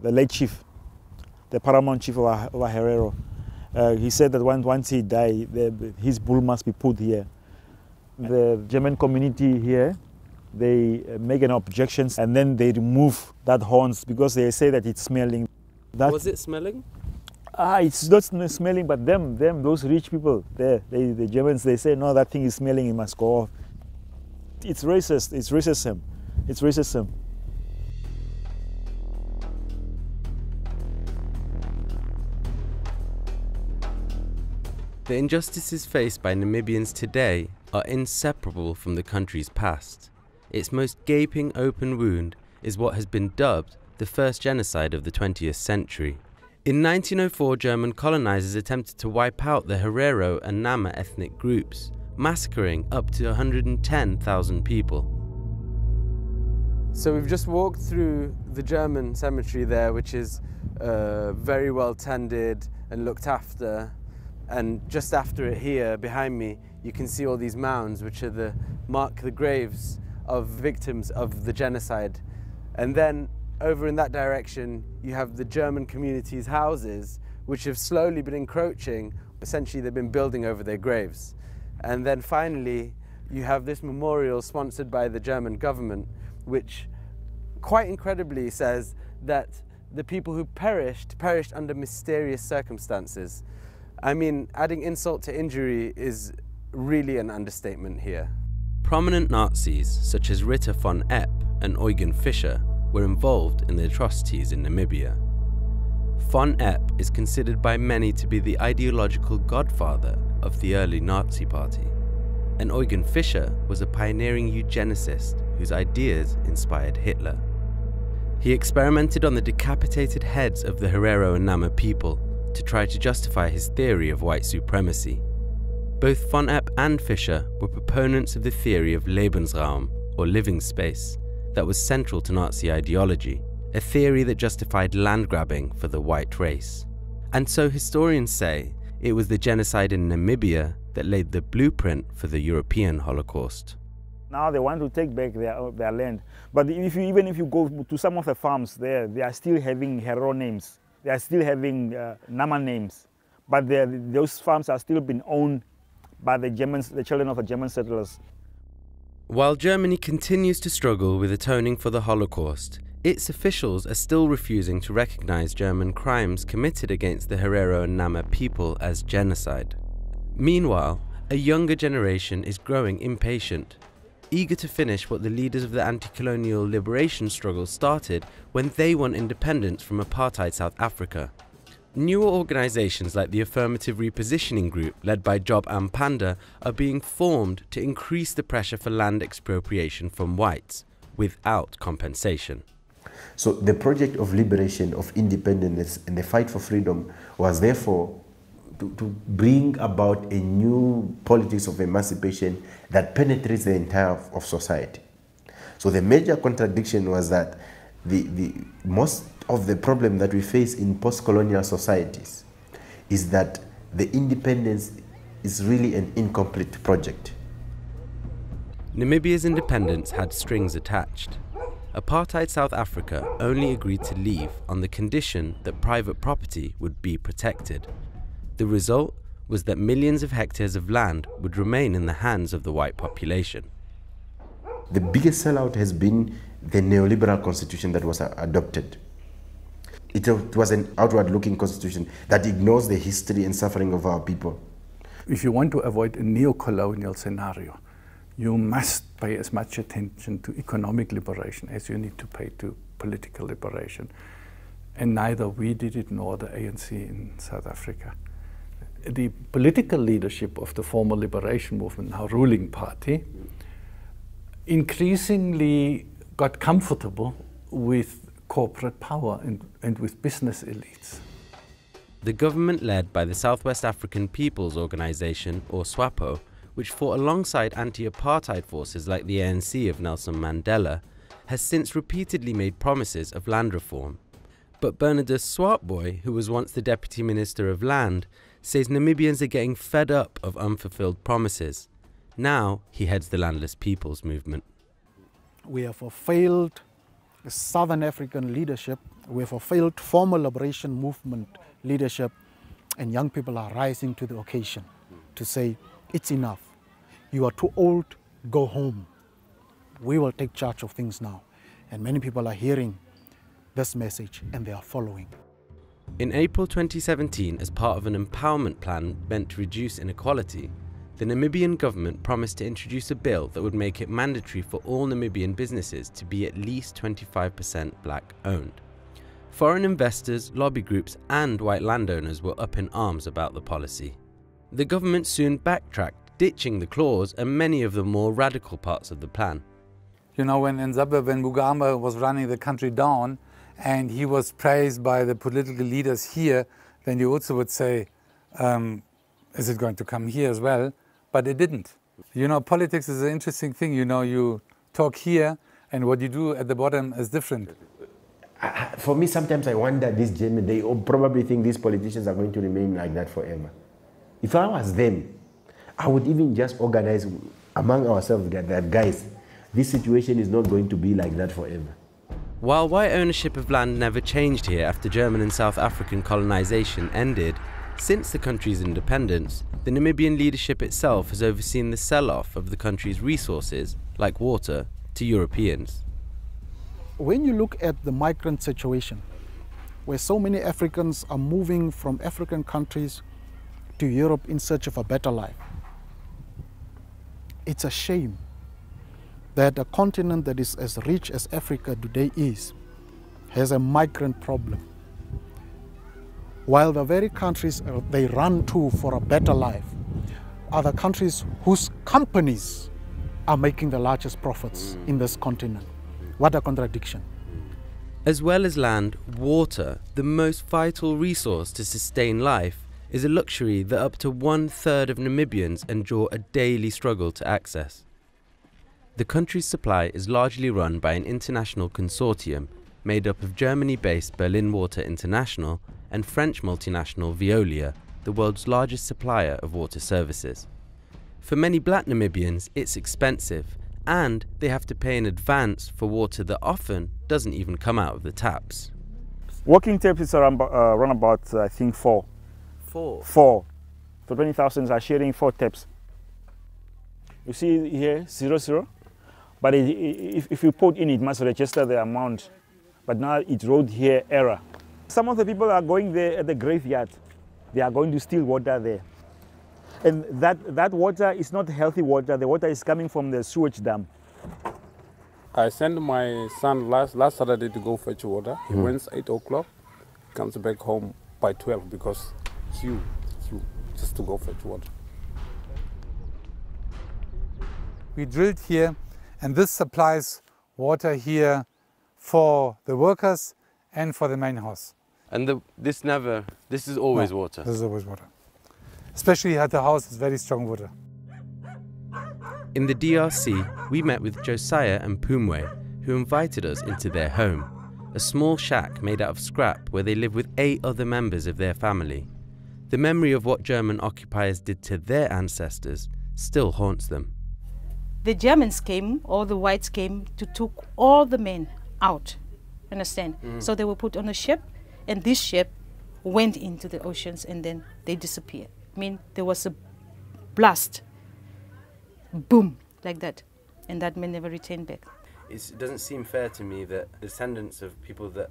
the late chief, the paramount chief of Herero. He said that once he died, his bull must be put here. The German community here, they make an objection and then they remove that horns because they say that it's smelling. Was it smelling? It's not smelling, but those rich people there, the Germans, they say, no, that thing is smelling, it must go off. It's racist, it's racism, it's racism. The injustices faced by Namibians today are inseparable from the country's past. Its most gaping open wound is what has been dubbed the first genocide of the 20th century. In 1904, German colonizers attempted to wipe out the Herero and Nama ethnic groups, massacring up to 110,000 people. So we've just walked through the German cemetery there, which is very well tended and looked after. And just after it here, behind me, you can see all these mounds, which are mark the graves of victims of the genocide. And then over in that direction, you have the German community's houses, which have slowly been encroaching. Essentially, they've been building over their graves. And then finally, you have this memorial sponsored by the German government, which quite incredibly says that the people who perished under mysterious circumstances. I mean, adding insult to injury is really an understatement here. Prominent Nazis such as Ritter von Epp and Eugen Fischer were involved in the atrocities in Namibia. Von Epp is considered by many to be the ideological godfather of the early Nazi Party, and Eugen Fischer was a pioneering eugenicist whose ideas inspired Hitler. He experimented on the decapitated heads of the Herero and Nama people to try to justify his theory of white supremacy. Both von Epp and Fischer were proponents of the theory of Lebensraum, or living space, that was central to Nazi ideology, a theory that justified land grabbing for the white race. And so historians say it was the genocide in Namibia that laid the blueprint for the European Holocaust. Now they want to take back their land. But even if you go to some of the farms there, they are still having Herero names. They are still having Nama names. But those farms are still being owned by the Germans, the children of the German settlers. While Germany continues to struggle with atoning for the Holocaust, its officials are still refusing to recognize German crimes committed against the Herero and Nama people as genocide. Meanwhile, a younger generation is growing impatient, eager to finish what the leaders of the anti-colonial liberation struggle started when they won independence from apartheid South Africa. Newer organizations like the Affirmative Repositioning Group, led by Job Ampanda, are being formed to increase the pressure for land expropriation from whites, without compensation. So the project of liberation, of independence, and the fight for freedom was therefore to bring about a new politics of emancipation that penetrates the entire of society. So the major contradiction was that most of the problem that we face in post-colonial societies is that the independence is really an incomplete project. Namibia's independence had strings attached. Apartheid South Africa only agreed to leave on the condition that private property would be protected. The result was that millions of hectares of land would remain in the hands of the white population. The biggest sellout has been the neoliberal constitution that was adopted. It was an outward-looking constitution that ignores the history and suffering of our people. If you want to avoid a neo-colonial scenario, you must pay as much attention to economic liberation as you need to pay to political liberation. And neither we did it nor the ANC in South Africa. The political leadership of the former liberation movement, now ruling party, increasingly got comfortable with corporate power and with business elites. The government led by the Southwest African People's Organization, or SWAPO, which fought alongside anti-apartheid forces like the ANC of Nelson Mandela, has since repeatedly made promises of land reform. But Bernardus Swartboy, who was once the Deputy Minister of Land, says Namibians are getting fed up of unfulfilled promises. Now he heads the Landless Peoples movement. We have a failed Southern African leadership, we have a failed formal liberation movement leadership, and young people are rising to the occasion to say, it's enough. You are too old, go home. We will take charge of things now. And many people are hearing this message and they are following. In April 2017, as part of an empowerment plan meant to reduce inequality, the Namibian government promised to introduce a bill that would make it mandatory for all Namibian businesses to be at least 25% black owned. Foreign investors, lobby groups and white landowners were up in arms about the policy. The government soon backtracked, ditching the clause and many of the more radical parts of the plan. You know, when Mugabe was running the country down and he was praised by the political leaders here, then you also would say, is it going to come here as well? But it didn't. You know, politics is an interesting thing. You know, you talk here and what you do at the bottom is different. For me, sometimes I wonder, these Germans, they probably think these politicians are going to remain like that forever. If I was them, I would even just organize among ourselves that, guys, this situation is not going to be like that forever. While white ownership of land never changed here after German and South African colonization ended, since the country's independence, the Namibian leadership itself has overseen the sell-off of the country's resources, like water, to Europeans. When you look at the migrant situation, where so many Africans are moving from African countries to Europe in search of a better life, it's a shame that a continent that is as rich as Africa today is, has a migrant problem. While the very countries they run to for a better life are the countries whose companies are making the largest profits in this continent. What a contradiction. As well as land, water, the most vital resource to sustain life, is a luxury that up to 1/3 of Namibians endure a daily struggle to access. The country's supply is largely run by an international consortium made up of Germany-based Berlin Water International and French multinational Veolia, the world's largest supplier of water services. For many black Namibians, it's expensive, and they have to pay in advance for water that often doesn't even come out of the taps. Working taps is around about, I think, four. So 20,000 are sharing 4 taps. You see here, 00. But if you put in, it must register the amount. But now it wrote here error. Some of the people are going there at the graveyard. They are going to steal water there. And that water is not healthy water. The water is coming from the sewage dam. I sent my son last Saturday to go fetch water. He went 8 o'clock, comes back home by 12 because it's you, just to go fetch water. We drilled here, and this supplies water here for the workers and for the main house. And this is always water? This is always water. Especially at the house, it's very strong water. In the DRC, we met with Josiah and Pumwe, who invited us into their home, a small shack made out of scrap where they live with 8 other members of their family. The memory of what German occupiers did to their ancestors still haunts them. The Germans came, all the whites came to took all the men out, understand? So they were put on a ship, and this ship went into the oceans and then they disappeared. I mean, there was a blast, boom, like that, and that man never returned back. It doesn't seem fair to me that descendants of people that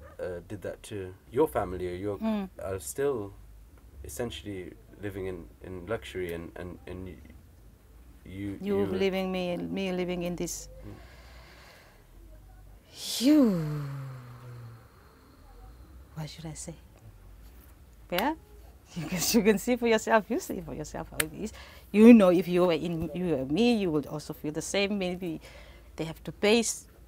did that to your family or your are still essentially living in luxury and you living, me living in this. What should I say? Yeah, you can see for yourself. You see for yourself how it is. You know, if you were me, you would also feel the same. Maybe they have to pay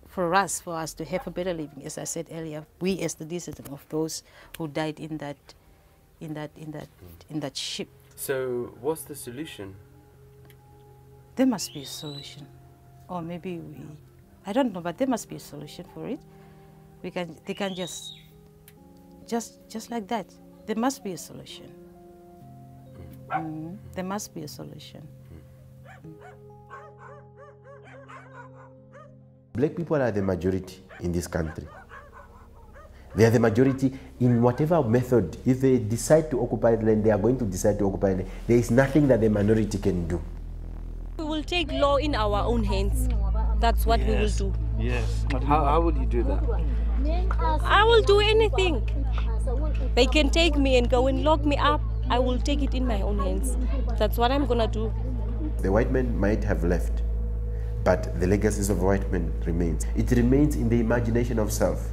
for us to have a better living. As I said earlier, we as the descendants of those who died in that ship. So, what's the solution? There must be a solution, or maybe I don't know, but there must be a solution for it. They can just like that. There must be a solution. There must be a solution. Black people are the majority in this country. They are the majority in whatever method. If they decide to occupy the land, they are going to decide to occupy the land. There is nothing that the minority can do. We will take law in our own hands. That's what we will do. Yes. How will you do that? I will do anything. They can take me and go and lock me up. I will take it in my own hands. That's what I'm gonna do. The white men might have left, but the legacies of white men remains. It remains in the imagination of self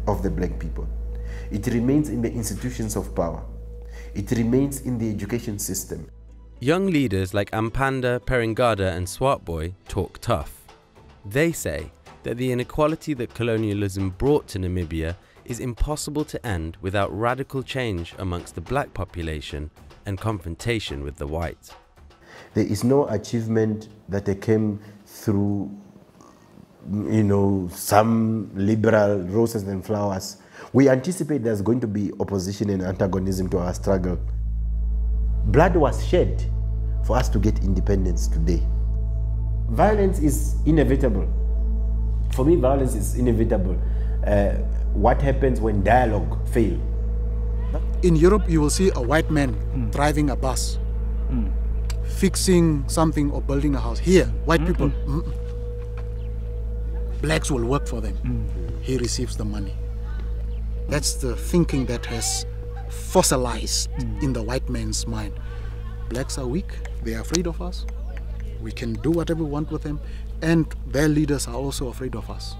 of the black people. It remains in the institutions of power. It remains in the education system. Young leaders like Ampanda, Perengada and Swartboy talk tough. They say that the inequality that colonialism brought to Namibia is impossible to end without radical change amongst the black population and confrontation with the whites. There is no achievement that came through, some liberal roses and flowers. We anticipate there's going to be opposition and antagonism to our struggle. Blood was shed for us to get independence today. Violence is inevitable. For me, violence is inevitable. What happens when dialogue fails? In Europe, you will see a white man driving a bus, fixing something or building a house. Here, white people, blacks will work for them. He receives the money. That's the thinking that has fossilized in the white man's mind. Blacks are weak, they are afraid of us. We can do whatever we want with them, and their leaders are also afraid of us.